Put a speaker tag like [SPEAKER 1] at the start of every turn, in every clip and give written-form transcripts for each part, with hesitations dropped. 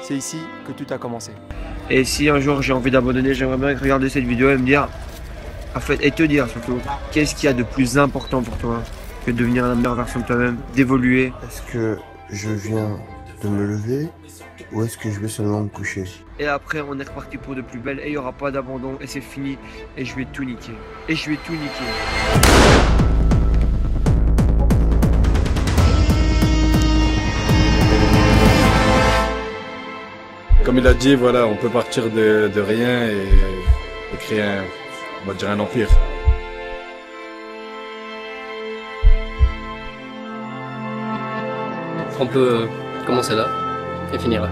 [SPEAKER 1] c'est ici que tout a commencé.
[SPEAKER 2] Et si un jour j'ai envie d'abandonner, j'aimerais bien regarder cette vidéo et me dire, en fait, et te dire surtout, qu'est-ce qu'il y a de plus important pour toi que de devenir la meilleure version de toi-même, d'évoluer.
[SPEAKER 3] Est-ce que je viens de me lever ou est-ce que je vais seulement me coucher?
[SPEAKER 2] Et après, on est reparti pour de plus belles et il n'y aura pas d'abandon et c'est fini et je vais tout niquer. Et je vais tout niquer.
[SPEAKER 4] Comme il a dit, voilà, on peut partir de rien et créer on va dire un empire.
[SPEAKER 5] On peut commencer là et finir là.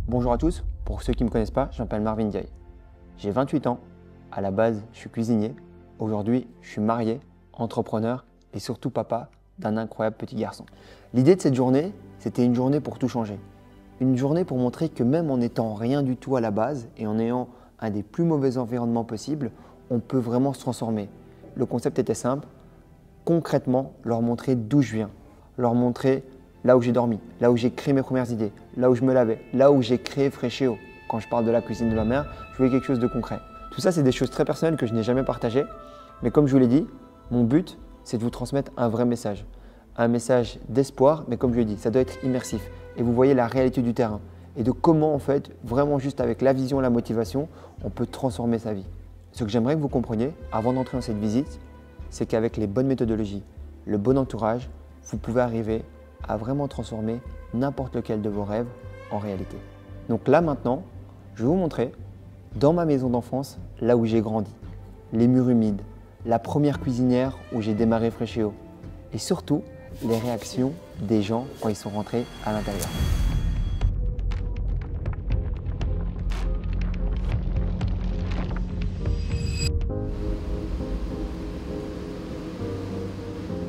[SPEAKER 1] Bonjour à tous, pour ceux qui ne me connaissent pas, je m'appelle Marvin Diaye. J'ai 28 ans, à la base je suis cuisinier, aujourd'hui je suis marié, entrepreneur et surtout papa d'un incroyable petit garçon. L'idée de cette journée, c'était une journée pour tout changer. Une journée pour montrer que même en n'étant rien du tout à la base et en ayant un des plus mauvais environnements possibles, on peut vraiment se transformer. Le concept était simple, concrètement leur montrer d'où je viens, leur montrer là où j'ai dormi, là où j'ai créé mes premières idées, là où je me lavais, là où j'ai créé Fréchéo. Quand je parle de la cuisine de ma mère, je voulais quelque chose de concret. Tout ça, c'est des choses très personnelles que je n'ai jamais partagées. Mais comme je vous l'ai dit, mon but, c'est de vous transmettre un vrai message. Un message d'espoir, mais comme je l'ai dit, ça doit être immersif. Et vous voyez la réalité du terrain et de comment, en fait, vraiment juste avec la vision et la motivation, on peut transformer sa vie. Ce que j'aimerais que vous compreniez, avant d'entrer dans cette visite, c'est qu'avec les bonnes méthodologies, le bon entourage, vous pouvez arriver à vraiment transformer n'importe lequel de vos rêves en réalité. Donc là, maintenant, je vais vous montrer, dans ma maison d'enfance, là où j'ai grandi, les murs humides, la première cuisinière où j'ai démarré Fréchéo et surtout, les réactions des gens quand ils sont rentrés à l'intérieur.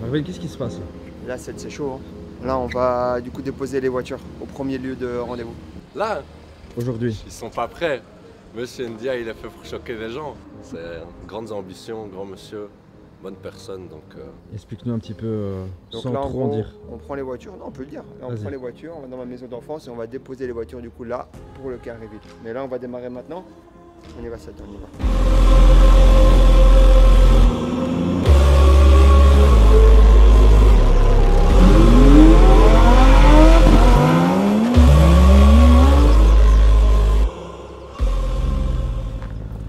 [SPEAKER 4] Marvin, qu'est-ce qui se passe là?
[SPEAKER 1] Là, c'est chaud. Là, on va du coup déposer les voitures au premier lieu de rendez-vous.
[SPEAKER 6] Là,
[SPEAKER 4] Aujourd'hui.
[SPEAKER 6] ils sont pas prêts. Monsieur Ndia, il a fait pour choquer les gens. C'est grandes ambitions, grand monsieur, bonne personne. Donc,
[SPEAKER 4] Explique-nous un petit peu
[SPEAKER 1] Donc
[SPEAKER 4] sans
[SPEAKER 1] là, en
[SPEAKER 4] trop en
[SPEAKER 1] gros,
[SPEAKER 4] dire.
[SPEAKER 1] on prend les voitures. Non, on peut le dire. Là, on prend les voitures, on va dans ma maison d'enfance et on va déposer les voitures du coup là pour le carré vide. Mais là, on va démarrer maintenant. On y va, on y va.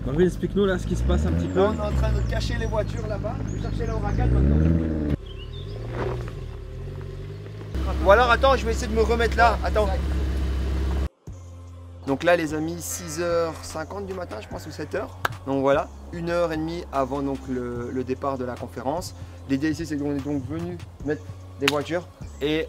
[SPEAKER 4] Marvin, explique-nous là ce qui se passe un petit peu.
[SPEAKER 1] Là, on est en train de cacher les voitures là-bas. Je vais chercher la Huracan maintenant. Ou alors, attends, je vais essayer de me remettre là. Attends. Donc là, les amis, 6h50 du matin, je pense, ou 7h. Donc voilà, 1h30 avant donc, le départ de la conférence. L'idée ici, c'est qu'on est donc venu mettre des voitures. Et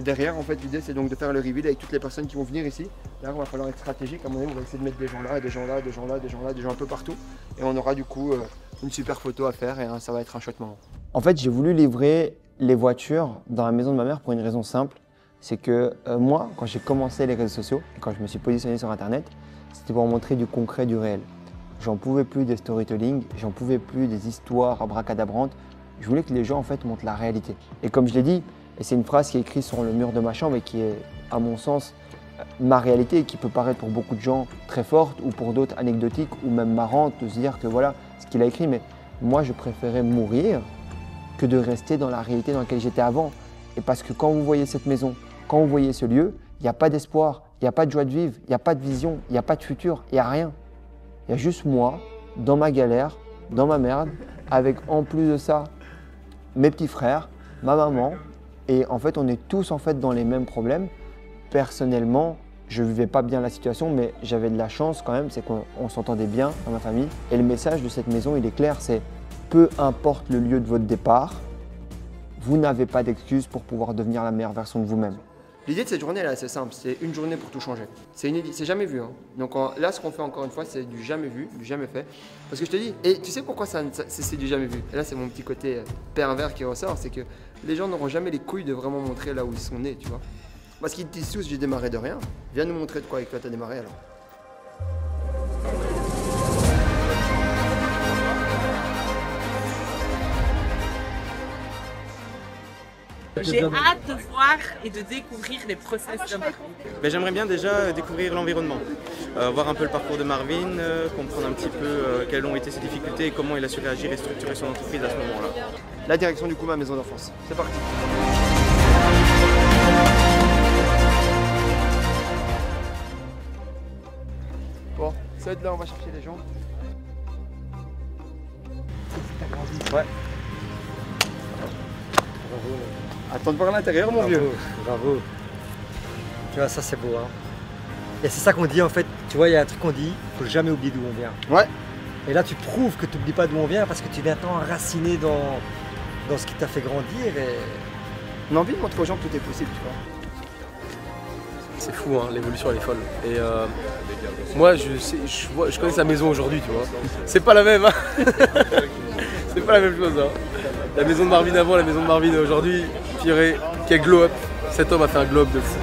[SPEAKER 1] derrière, en fait, l'idée, c'est donc de faire le reveal avec toutes les personnes qui vont venir ici. Là, il va falloir être stratégique. À mon avis, on va essayer de mettre des gens là, des gens là, des gens là, des gens là, des gens un peu partout. Et on aura du coup une super photo à faire et ça va être un chouette moment. En fait, j'ai voulu livrer les voitures dans la maison de ma mère pour une raison simple. C'est que moi, quand j'ai commencé les réseaux sociaux, et quand je me suis positionné sur Internet, c'était pour montrer du concret, du réel. J'en pouvais plus des storytelling, j'en pouvais plus des histoires abracadabrantes. Je voulais que les gens en fait montrent la réalité. Et comme je l'ai dit, et c'est une phrase qui est écrite sur le mur de ma chambre et qui est, à mon sens, ma réalité et qui peut paraître pour beaucoup de gens très forte ou pour d'autres anecdotique ou même marrante de se dire que voilà ce qu'il a écrit. Mais moi, je préférais mourir que de rester dans la réalité dans laquelle j'étais avant. Et parce que quand vous voyez cette maison, quand vous voyez ce lieu, il n'y a pas d'espoir, il n'y a pas de joie de vivre, il n'y a pas de vision, il n'y a pas de futur, il n'y a rien. Il y a juste moi, dans ma galère, dans ma merde, avec en plus de ça, mes petits frères, ma maman. Et en fait, on est tous en fait dans les mêmes problèmes. Personnellement, je ne vivais pas bien la situation, mais j'avais de la chance quand même, c'est qu'on s'entendait bien dans ma famille. Et le message de cette maison, il est clair, c'est peu importe le lieu de votre départ, vous n'avez pas d'excuse pour pouvoir devenir la meilleure version de vous-même. L'idée de cette journée, elle est assez simple, c'est une journée pour tout changer. C'est inédit, c'est jamais vu. Hein. Donc là, ce qu'on fait encore une fois, c'est du jamais vu, du jamais fait. Parce que je te dis, et tu sais pourquoi c'est du jamais vu? Et là, c'est mon petit côté pervers qui ressort, c'est que les gens n'auront jamais les couilles de vraiment montrer là où ils sont nés, tu vois. Parce qu'ils te disent tous, j'ai démarré de rien. Viens nous montrer de quoi avec toi t'as démarré alors.
[SPEAKER 7] J'ai hâte de voir et de découvrir les process de Marvin.
[SPEAKER 8] J'aimerais bien déjà découvrir l'environnement, voir un peu le parcours de Marvin, comprendre un petit peu quelles ont été ses difficultés et comment il a su réagir et structurer son entreprise à ce moment-là.
[SPEAKER 1] La direction du coup ma maison d'enfance. C'est parti. Bon, ça là on va chercher les gens. Ouais. Attends de voir l'intérieur mon vieux.
[SPEAKER 9] Bravo. Tu vois, ça c'est beau. Hein. Et c'est ça qu'on dit en fait. Tu vois, il y a un truc qu'on dit, il faut jamais oublier d'où on vient.
[SPEAKER 1] Ouais.
[SPEAKER 9] Et là tu prouves que tu n'oublies pas d'où on vient parce que tu viens t'enraciner dans ce qui t'a fait grandir. Et...
[SPEAKER 1] On a envie de montrer aux gens que tout est possible, tu vois.
[SPEAKER 5] C'est fou, hein, l'évolution elle est folle. Et moi je connais sa maison aujourd'hui, tu vois. C'est pas la même, hein. C'est pas la même chose. Hein. La maison de Marvin avant, la maison de Marvin aujourd'hui, purée, quel glow up. Cet homme a fait un glow up de fou.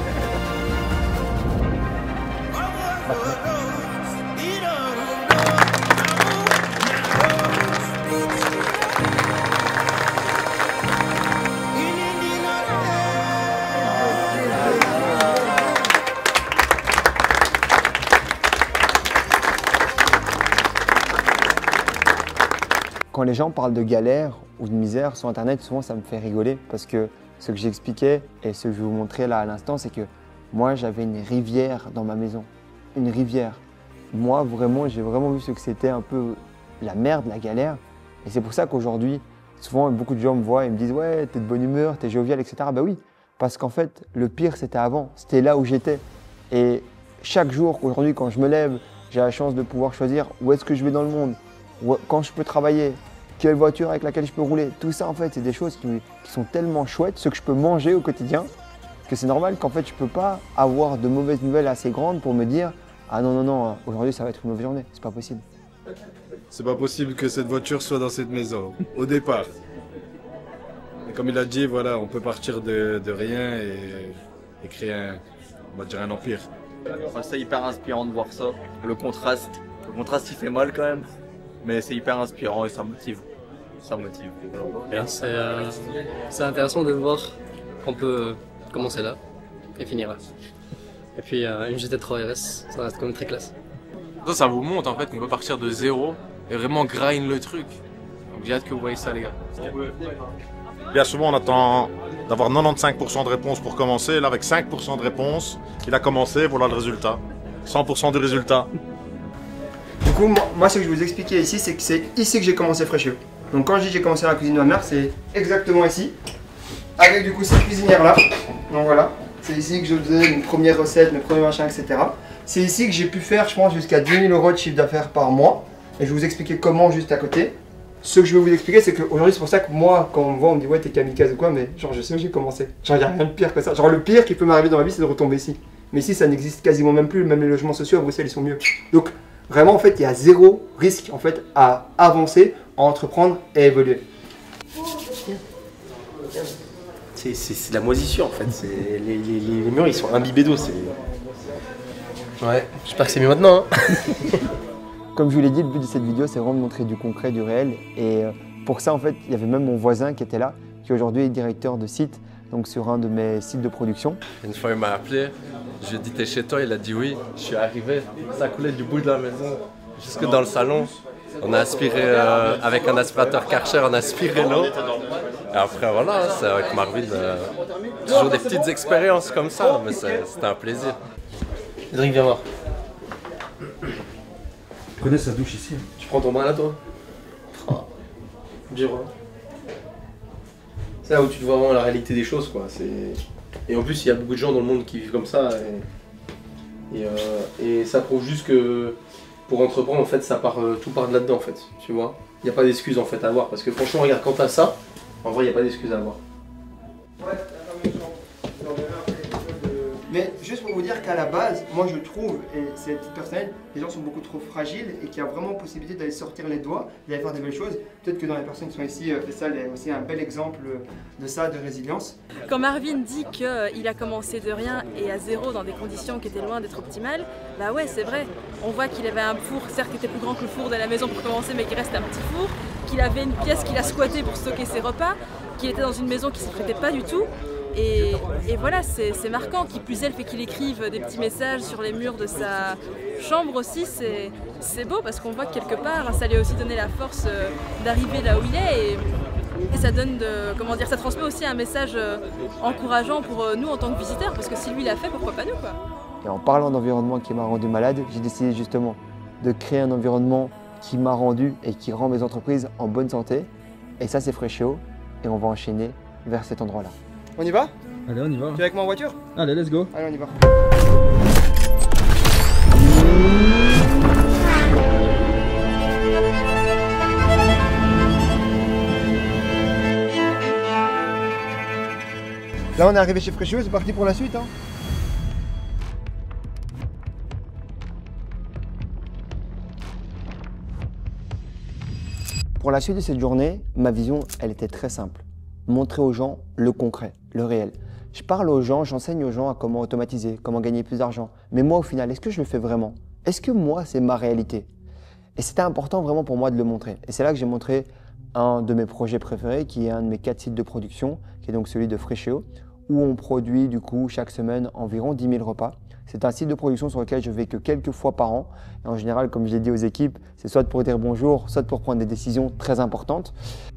[SPEAKER 1] Quand les gens parlent de galère ou de misère sur internet, souvent ça me fait rigoler parce que ce que j'expliquais et ce que je vais vous montrer là à l'instant, c'est que moi j'avais une rivière dans ma maison. Une rivière. Moi vraiment, j'ai vraiment vu ce que c'était un peu la merde, la galère. Et c'est pour ça qu'aujourd'hui, souvent beaucoup de gens me voient et me disent ouais, t'es de bonne humeur, t'es jovial, etc. Bah oui, parce qu'en fait, le pire c'était avant, c'était là où j'étais. Et chaque jour, aujourd'hui, quand je me lève, j'ai la chance de pouvoir choisir où est-ce que je vais dans le monde, quand je peux travailler, quelle voiture avec laquelle je peux rouler. Tout ça, en fait, c'est des choses qui sont tellement chouettes, ce que je peux manger au quotidien, que c'est normal qu'en fait, je ne peux pas avoir de mauvaises nouvelles assez grandes pour me dire « Ah non, non, non, aujourd'hui, ça va être une mauvaise journée. » C'est pas possible.
[SPEAKER 4] C'est pas possible que cette voiture soit dans cette maison, au départ. Et comme il a dit, voilà, on peut partir de rien et créer on va dire un empire.
[SPEAKER 10] Enfin, c'est hyper inspirant de voir ça. Le contraste il fait mal quand même, mais c'est hyper inspirant et ça motive. Ça motive.
[SPEAKER 5] C'est intéressant de voir qu'on peut commencer là et finir là. Et puis une GT3 RS, ça reste quand même très classe.
[SPEAKER 11] Ça vous montre en fait qu'on peut partir de zéro et vraiment grind le truc. Donc j'ai hâte que vous voyez ça les gars.
[SPEAKER 12] Bien souvent on attend d'avoir 95% de réponses pour commencer. Là avec 5% de réponses, il a commencé, voilà le résultat. 100% du résultat.
[SPEAKER 1] Du coup, moi ce que je vous expliquais ici, c'est que c'est ici que j'ai commencé Fresheux. Donc quand je dis j'ai commencé dans la cuisine de ma mère, c'est exactement ici. Avec du coup cette cuisinière là. Donc voilà, c'est ici que je faisais mes premières recettes, mes premiers machins, etc. C'est ici que j'ai pu faire, je pense, jusqu'à 10 000 € de chiffre d'affaires par mois. Et je vais vous expliquer comment juste à côté. Ce que je vais vous expliquer, c'est qu'aujourd'hui, c'est pour ça que moi, quand on me voit, on me dit ouais, t'es kamikaze ou quoi, mais genre, je sais où j'ai commencé. Genre, il n'y a rien de pire que ça. Genre, le pire qui peut m'arriver dans ma vie, c'est de retomber ici. Mais ici, ça n'existe quasiment même plus. Même les logements sociaux à Bruxelles, ils sont mieux. Donc, vraiment, en fait, il y a zéro risque en fait, à avancer, à entreprendre et évoluer.
[SPEAKER 13] C'est la moisissure en fait. Les murs, ils sont imbibés d'eau.
[SPEAKER 5] Ouais, j'espère que c'est mieux maintenant. Hein.
[SPEAKER 1] Comme je vous l'ai dit, le but de cette vidéo, c'est vraiment de montrer du concret, du réel. Et pour ça, en fait, il y avait même mon voisin qui était là, qui aujourd'hui est directeur de site, donc sur un de mes sites de production.
[SPEAKER 6] Une fois, il m'a appelé, je lui ai dit t'es chez toi, il a dit oui. Je suis arrivé, ça coulait du bout de la maison jusque dans le salon. On a aspiré, avec un aspirateur Karcher, on a aspiré l'eau. Et après, voilà, c'est avec Marvin, toujours des petites expériences comme ça, mais c'était un plaisir.
[SPEAKER 5] Cédric, viens voir.
[SPEAKER 4] Je connais sa douche ici.
[SPEAKER 5] Tu prends ton bain là, toi? Oh, dur, hein. C'est là où tu vois vraiment la réalité des choses, quoi. Et en plus, il y a beaucoup de gens dans le monde qui vivent comme ça. Et ça prouve juste que pour entreprendre, en fait, tout part de là-dedans, en fait. Tu vois? Il n'y a pas d'excuse, en fait, à avoir. Parce que franchement, regarde, quand t'as ça, en vrai, il n'y a pas d'excuse à avoir.
[SPEAKER 1] Mais juste pour vous dire qu'à la base, moi je trouve, et c'est titre personnel, les gens sont beaucoup trop fragiles et qu'il y a vraiment possibilité d'aller sortir les doigts, d'aller faire des belles choses. Peut-être que dans les personnes qui sont ici, ça est aussi un bel exemple de ça, de résilience.
[SPEAKER 14] Quand Marvin dit qu'il a commencé de rien et à zéro dans des conditions qui étaient loin d'être optimales, bah ouais c'est vrai. On voit qu'il avait un four, certes qui était plus grand que le four de la maison pour commencer, mais qui reste un petit four, qu'il avait une pièce qu'il a squattée pour stocker ses repas, qu'il était dans une maison qui ne se prêtait pas du tout, Et voilà, c'est marquant. Qui plus est, le fait qu'il écrive des petits messages sur les murs de sa chambre aussi, c'est beau parce qu'on voit que quelque part, ça lui a aussi donné la force d'arriver là où il est. Et ça donne ça transmet aussi un message encourageant pour nous en tant que visiteurs, parce que si lui l'a fait, pourquoi pas nous, quoi.
[SPEAKER 1] Et en parlant d'environnement qui m'a rendu malade, j'ai décidé justement de créer un environnement qui m'a rendu et qui rend mes entreprises en bonne santé. Et ça, c'est Freshéo. Et on va enchaîner vers cet endroit-là. On y va?
[SPEAKER 15] Allez, on y va.
[SPEAKER 1] Tu es avec moi en voiture?
[SPEAKER 15] Allez, let's go.
[SPEAKER 1] Allez, on y va. Là, on est arrivé chez Freshéo, c'est parti pour la suite. Pour la suite de cette journée, ma vision, elle était très simple. Montrer aux gens le concret, le réel. Je parle aux gens, j'enseigne aux gens à comment automatiser, comment gagner plus d'argent. Mais moi, au final, est-ce que je le fais vraiment? Est-ce que moi, c'est ma réalité? Et c'était important vraiment pour moi de le montrer. Et c'est là que j'ai montré un de mes projets préférés, qui est un de mes 4 sites de production, qui est donc celui de Freshéo, où on produit du coup chaque semaine environ 10 000 repas. C'est un site de production sur lequel je vais que quelques fois par an. Et en général, comme je l'ai dit aux équipes, c'est soit pour dire bonjour, soit pour prendre des décisions très importantes.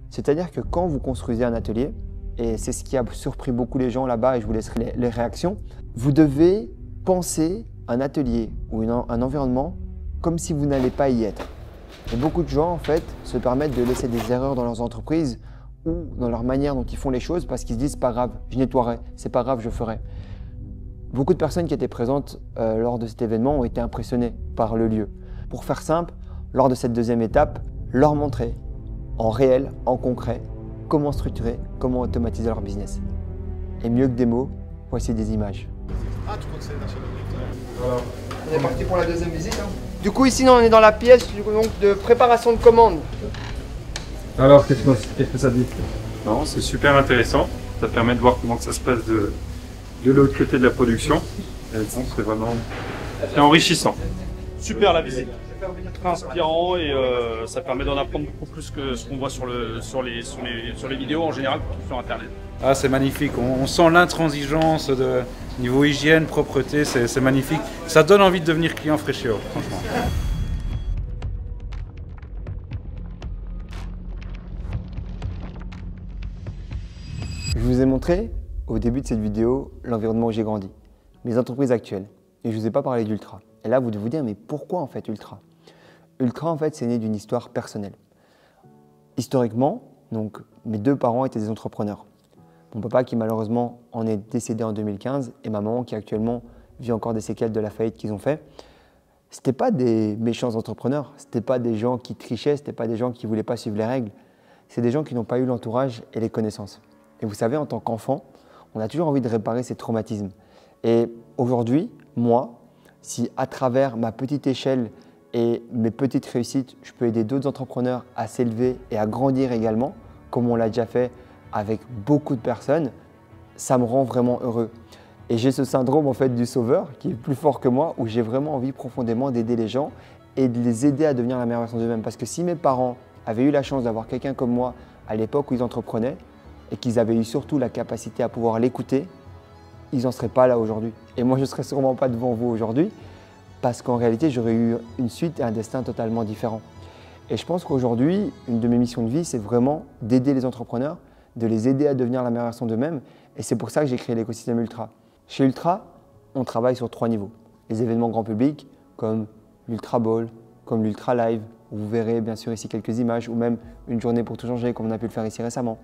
[SPEAKER 1] C'est-à-dire que quand vous construisez un atelier, et c'est ce qui a surpris beaucoup les gens là-bas, et je vous laisserai les réactions, vous devez penser un atelier ou un environnement comme si vous n'allez pas y être. Et beaucoup de gens, en fait, se permettent de laisser des erreurs dans leurs entreprises ou dans leur manière dont ils font les choses parce qu'ils se disent « c'est pas grave, je nettoierai, c'est pas grave, je ferai ». Beaucoup de personnes qui étaient présentes lors de cet événement ont été impressionnées par le lieu. Pour faire simple, lors de cette deuxième étape, leur montrer en réel, en concret, comment structurer, comment automatiser leur business. Et mieux que des mots, voici des images.
[SPEAKER 16] Ah, tu crois que c'est national?
[SPEAKER 1] Alors, on est parti pour la deuxième visite. Du coup, ici, on est dans la pièce donc, de préparation de commandes.
[SPEAKER 17] Alors, qu'est-ce que ça dit? Non, c'est super intéressant. Ça permet de voir comment ça se passe de l'autre côté de la production. Et bon, c'est vraiment enrichissant.
[SPEAKER 18] Super la visite. Très inspirant et ça permet d'en apprendre beaucoup plus que ce qu'on voit sur les vidéos en général sur internet.
[SPEAKER 19] Ah, c'est magnifique, on sent l'intransigeance de niveau hygiène, propreté, c'est magnifique. Ça donne envie de devenir client Freshéo, franchement.
[SPEAKER 1] Je vous ai montré au début de cette vidéo l'environnement où j'ai grandi, mes entreprises actuelles, et je ne vous ai pas parlé d'Ultra. Et là, vous devez vous dire, mais pourquoi en fait Ultra? Ultra, en fait, c'est né d'une histoire personnelle. Historiquement, donc, mes 2 parents étaient des entrepreneurs. Mon papa qui malheureusement en est décédé en 2015 et ma maman qui actuellement vit encore des séquelles de la faillite qu'ils ont fait. Ce n'étaient pas des méchants entrepreneurs, ce n'étaient pas des gens qui trichaient, ce n'étaient pas des gens qui ne voulaient pas suivre les règles. C'est des gens qui n'ont pas eu l'entourage et les connaissances. Et vous savez, en tant qu'enfant, on a toujours envie de réparer ces traumatismes. Et aujourd'hui, moi, si à travers ma petite échelle et mes petites réussites, je peux aider d'autres entrepreneurs à s'élever et à grandir également, comme on l'a déjà fait avec beaucoup de personnes, ça me rend vraiment heureux. Et j'ai ce syndrome en fait du sauveur qui est plus fort que moi, où j'ai vraiment envie profondément d'aider les gens et de les aider à devenir la meilleure version d'eux-mêmes. Parce que si mes parents avaient eu la chance d'avoir quelqu'un comme moi à l'époque où ils entreprenaient et qu'ils avaient eu surtout la capacité à pouvoir l'écouter, ils n'en seraient pas là aujourd'hui. Et moi, je ne serais sûrement pas devant vous aujourd'hui parce qu'en réalité, j'aurais eu une suite et un destin totalement différent. Et je pense qu'aujourd'hui, une de mes missions de vie, c'est vraiment d'aider les entrepreneurs, de les aider à devenir la meilleure version d'eux-mêmes. Et c'est pour ça que j'ai créé l'écosystème Ultra. Chez Ultra, on travaille sur 3 niveaux. Les événements grand public, comme l'Ultra Ball, comme l'Ultra Live, où vous verrez bien sûr ici quelques images, ou même une journée pour tout changer, comme on a pu le faire ici récemment.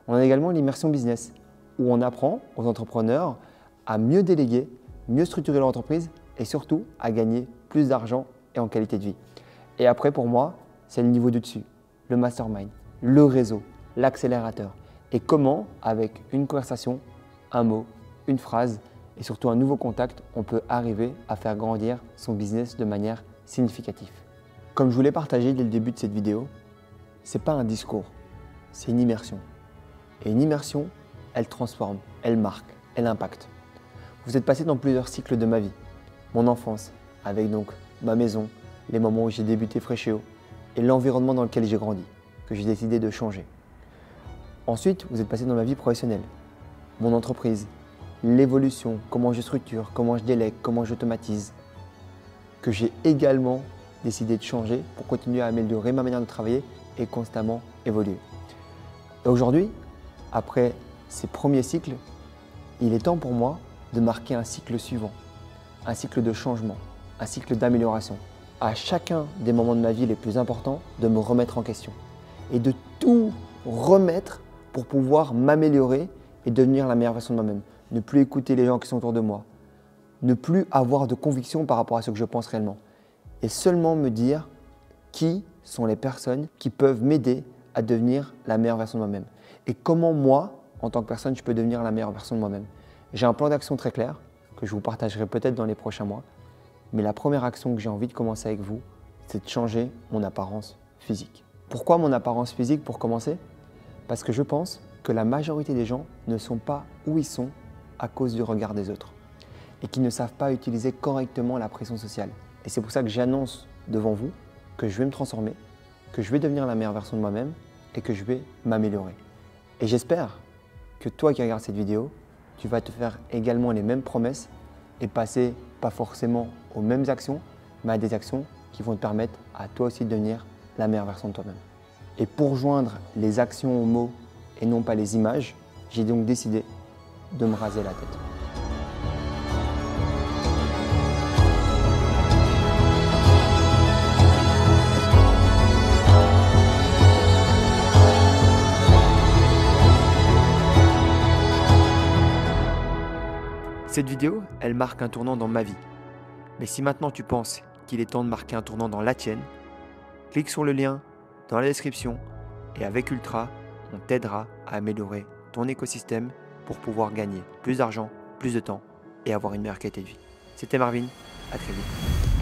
[SPEAKER 1] On a également l'immersion business, où on apprend aux entrepreneurs à mieux déléguer, mieux structurer leur entreprise et surtout à gagner plus d'argent et en qualité de vie. Et après, pour moi, c'est le niveau du dessus, le mastermind, le réseau, l'accélérateur. Et comment, avec une conversation, un mot, une phrase et surtout un nouveau contact, on peut arriver à faire grandir son business de manière significative. Comme je vous l'ai partagé dès le début de cette vidéo, ce n'est pas un discours, c'est une immersion. Et une immersion, elle transforme, elle marque, elle impacte. Vous êtes passé dans plusieurs cycles de ma vie. Mon enfance, avec donc ma maison, les moments où j'ai débuté Freshéo et l'environnement dans lequel j'ai grandi, que j'ai décidé de changer. Ensuite, vous êtes passé dans ma vie professionnelle, mon entreprise, l'évolution, comment je structure, comment je délègue, comment j'automatise, que j'ai également décidé de changer pour continuer à améliorer ma manière de travailler et constamment évoluer. Et aujourd'hui, après ces premiers cycles, il est temps pour moi de marquer un cycle suivant, un cycle de changement, un cycle d'amélioration. À chacun des moments de ma vie les plus importants, de me remettre en question et de tout remettre pour pouvoir m'améliorer et devenir la meilleure version de moi-même. Ne plus écouter les gens qui sont autour de moi, ne plus avoir de conviction par rapport à ce que je pense réellement et seulement me dire qui sont les personnes qui peuvent m'aider à devenir la meilleure version de moi-même et comment moi, en tant que personne, je peux devenir la meilleure version de moi-même. J'ai un plan d'action très clair que je vous partagerai peut-être dans les prochains mois, mais la première action que j'ai envie de commencer avec vous, c'est de changer mon apparence physique. Pourquoi mon apparence physique pour commencer? Parce que je pense que la majorité des gens ne sont pas où ils sont à cause du regard des autres et qui ne savent pas utiliser correctement la pression sociale. Et c'est pour ça que j'annonce devant vous que je vais me transformer, que je vais devenir la meilleure version de moi-même et que je vais m'améliorer. Et j'espère que toi qui regardes cette vidéo, tu vas te faire également les mêmes promesses et passer pas forcément aux mêmes actions, mais à des actions qui vont te permettre à toi aussi de devenir la meilleure version de toi-même. Et pour joindre les actions aux mots et non pas les images, j'ai donc décidé de me raser la tête. Cette vidéo, elle marque un tournant dans ma vie. Mais si maintenant tu penses qu'il est temps de marquer un tournant dans la tienne, clique sur le lien dans la description et avec Ultra, on t'aidera à améliorer ton écosystème pour pouvoir gagner plus d'argent, plus de temps et avoir une meilleure qualité de vie. C'était Marvin, à très vite.